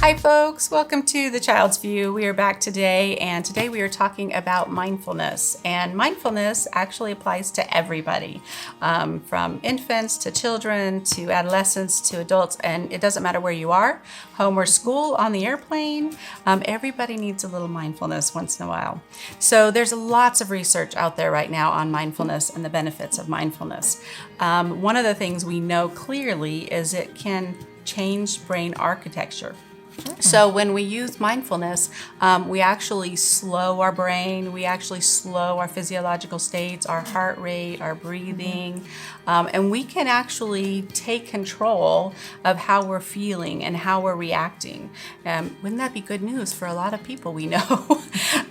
Hi folks, welcome to The Child's View. We are back today, and today we are talking about mindfulness. And mindfulness actually applies to everybody, from infants to children to adolescents to adults, and it doesn't matter where you are, home or school, on the airplane, everybody needs a little mindfulness once in a while. So there's lots of research out there right now on mindfulness and the benefits of mindfulness. One of the things we know clearly is it can change brain architecture. So when we use mindfulness, we actually slow our brain, we actually slow our physiological states, our heart rate, our breathing, and we can actually take control of how we're feeling and how we're reacting. Wouldn't that be good news for a lot of people we know?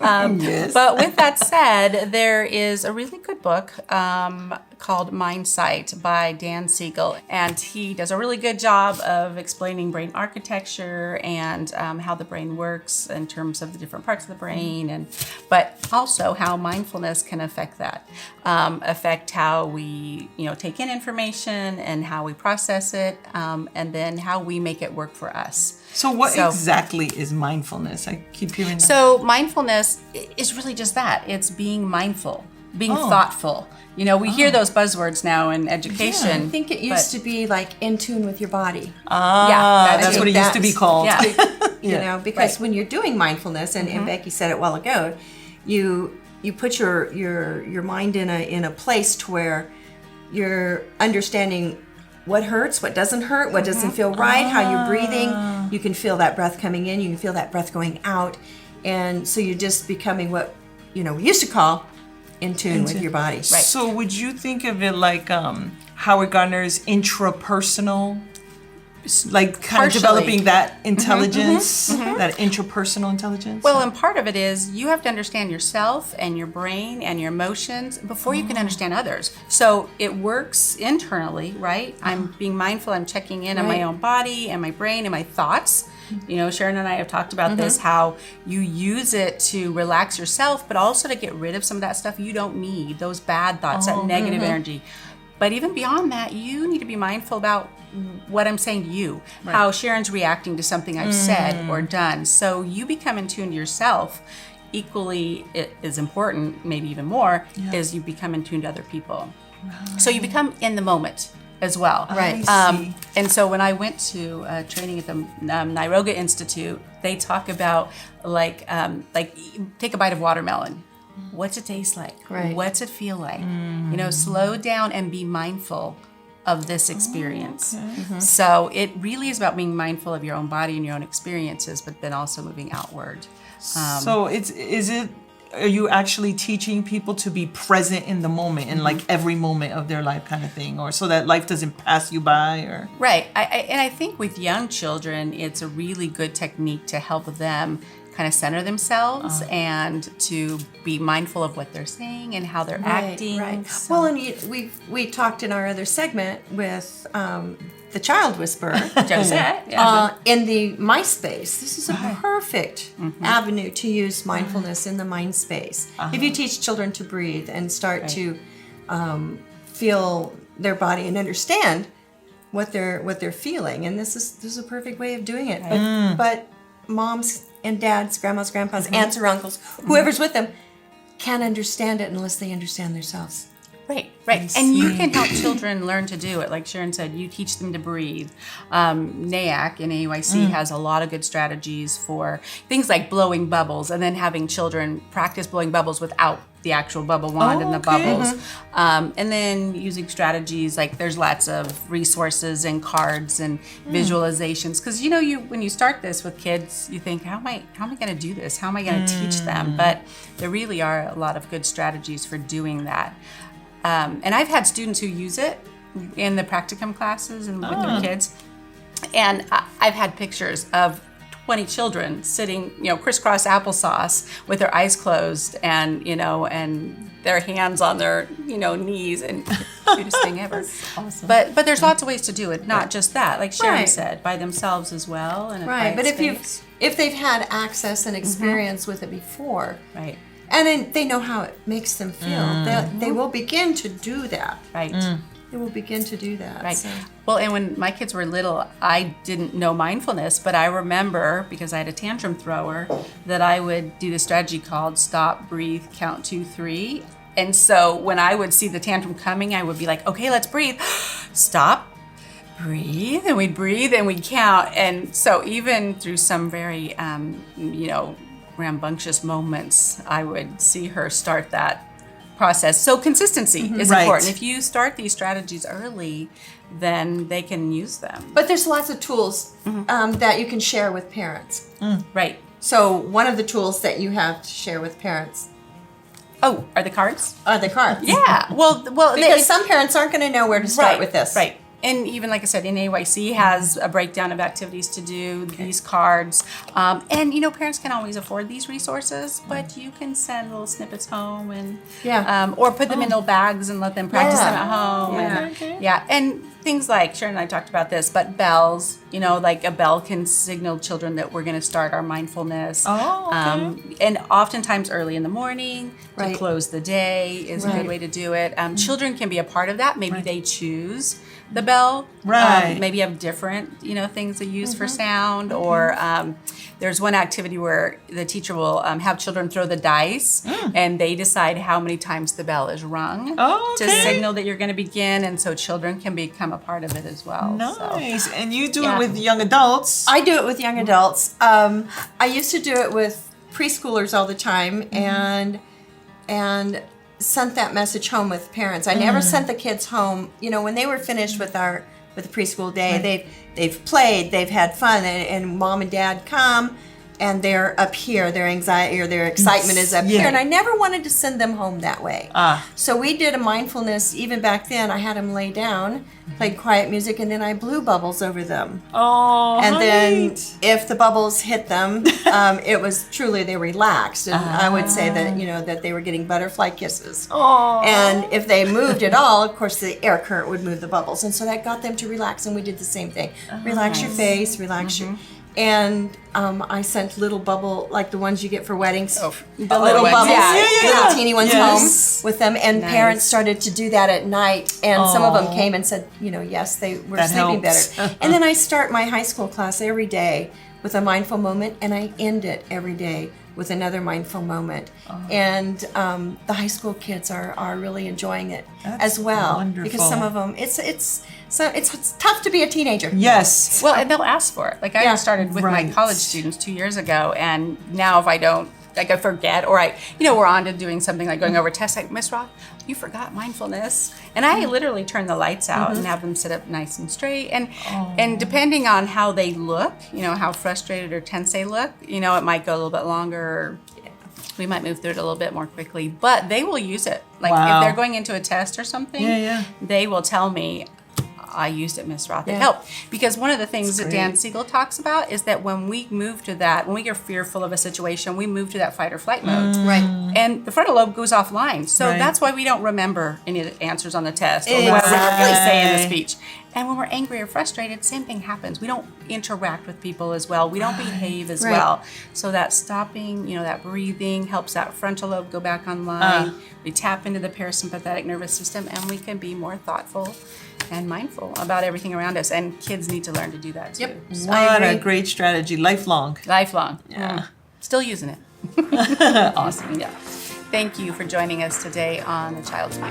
Yes. But with that said, there is a really good book called Mindsight by Dan Siegel, and he does a really good job of explaining brain architecture and how the brain works in terms of the different parts of the brain, but also how mindfulness can affect that, affect how we take in information and how we process it, and then how we make it work for us. So what exactly is mindfulness? I keep hearing that. So mindfulness is really just that. It's being mindful, being thoughtful. We hear those buzzwords now in education. I think it used to be like in tune with your body. That's what it used to be called. Yeah. Because when you're doing mindfulness, and Becky said it a while ago, you put your mind in a place to where you're understanding what hurts, what doesn't hurt, what doesn't feel right, how you're breathing. You can feel that breath coming in, you can feel that breath going out. And so you're just becoming what we used to call in tune with your body. Right. So would you think of it like Howard Gardner's intrapersonal, like kind of developing that intelligence, that intrapersonal intelligence? Well, and part of it is you have to understand yourself and your brain and your emotions before you can understand others. So it works internally, right? I'm being mindful, I'm checking in on my own body and my brain and my thoughts. Sharon and I have talked about this, how you use it to relax yourself, but also to get rid of some of that stuff you don't need, those bad thoughts, that negative energy. But even beyond that, you need to be mindful about what I'm saying to you, how Sharon's reacting to something I've said or done. So you become in tune to yourself. Equally is important, maybe even more, is you become in tune to other people. So you become in the moment as well. Right. And so when I went to training at the Niroga Institute, they talk about like take a bite of watermelon. What's it taste like? Right. What's it feel like? Slow down and be mindful of this experience. So it really is about being mindful of your own body and your own experiences, but then also moving outward. So are you actually teaching people to be present in the moment, in like every moment of their life kind of thing, or so that life doesn't pass you by? Or Right. I think with young children, it's a really good technique to help them kind of center themselves and to be mindful of what they're saying and how they're acting. Right. So. Well, and we talked in our other segment with the Child Whisperer Josette, in the MySpace. This is a perfect avenue to use mindfulness in the mind space. If you teach children to breathe and start to feel their body and understand what they're feeling, and this is a perfect way of doing it. But moms and dads, grandmas, grandpas, aunts or uncles, whoever's with them, can't understand it unless they understand themselves. Right. And you can help children learn to do it. Like Sharon said, you teach them to breathe. NAAC in AYC has a lot of good strategies for things like blowing bubbles and then having children practice blowing bubbles without the actual bubble wand and the bubbles. And then using strategies like there's lots of resources and cards and visualizations. Because when you start this with kids, you think, how am I going to do this? How am I going to teach them? But there really are a lot of good strategies for doing that. And I've had students who use it in the practicum classes and with their kids. And I've had pictures of 20 children sitting, crisscross applesauce with their eyes closed and their hands on their, knees, and cutest thing ever. That's awesome. But there's lots of ways to do it, not just that, like Sharon said, by themselves as well. And but if they've had access and experience with it before, right. And then they know how it makes them feel. They will begin to do that. Right. it will begin to do that. Right. So. Well, and when my kids were little, I didn't know mindfulness, but I remember, because I had a tantrum thrower, that I would do the strategy called stop, breathe, count 2, 3. And so when I would see the tantrum coming, I would be like, okay, let's breathe. Stop, breathe, and we'd breathe and we'd count. And so even through some very, rambunctious moments, I would see her start that process. So consistency is Right. important. If you start these strategies early, then they can use them. But there's lots of tools that you can share with parents. Right. So one of the tools that you have to share with parents Oh, are the cards? are the cards. Yeah. Well, Because some parents aren't going to know where to start with this. Right. And even like I said, NAYC has a breakdown of activities to do, these cards. And, parents can always afford these resources, but you can send little snippets home and, or put them in little bags and let them practice them at home. Yeah. And things like, Sharon and I talked about this, but bells, like a bell can signal children that we're going to start our mindfulness. Oh, okay. And oftentimes early in the morning to Right. close the day is a good way to do it. Children can be a part of that. Maybe they choose the bell. Right. Maybe have different, things they use for sound. Or there's one activity where the teacher will have children throw the dice, and they decide how many times the bell is rung to signal that you're going to begin. And so children can become a part of it as well. Nice. So. And you do it with young adults. I do it with young adults. I used to do it with preschoolers all the time, and sent that message home with parents. I never sent the kids home. When they were finished with the preschool day, they've played, they've had fun, and mom and dad come, and they're up here. Their anxiety or their excitement is up here, and I never wanted to send them home that way. So we did a mindfulness. Even back then, I had them lay down, played quiet music, and then I blew bubbles over them. Oh, And then if the bubbles hit them, it was truly they relaxed. And I would say that, that they were getting butterfly kisses. Oh. And if they moved at all, of course, the air current would move the bubbles. And so that got them to relax. And we did the same thing. Relax your face, relax your... And I sent little bubble, like the ones you get for weddings. The Little bubbles, little teeny ones Yes. home with them. And parents started to do that at night. And some of them came and said, yes, they were That sleeping helps. better. And then I start my high school class every day with a mindful moment, and I end it every day with another mindful moment. And the high school kids are really enjoying it as well. Wonderful. Because some of them, it's tough to be a teenager. Yes. Well, and they'll ask for it. Like I started with my Right. college students 2 years ago, and now if I don't, like I forget, or we're on to doing something like going over tests, like, Miss Roth, you forgot mindfulness. And I literally turn the lights out and have them sit up nice and straight. And depending on how they look, how frustrated or tense they look, it might go a little bit longer, or we might move through it a little bit more quickly, but they will use it. Like if they're going into a test or something, they will tell me, I used it, Miss Roth. It helped. Because one of the things that Dan Siegel talks about is that when we move to that, when we get fearful of a situation, we move to that fight or flight mode. Right. And the frontal lobe goes offline. So that's why we don't remember any answers on the test or what we were going to say in the speech. And when we're angry or frustrated, same thing happens. We don't interact with people as well. We don't behave as well. So that stopping, that breathing helps that frontal lobe go back online. We tap into the parasympathetic nervous system, and we can be more thoughtful and mindful about everything around us. And kids need to learn to do that too. Yep. So What a great strategy. Lifelong. lifelong. Yeah. Still using it. Awesome. Yeah. Thank you for joining us today on The Child's View.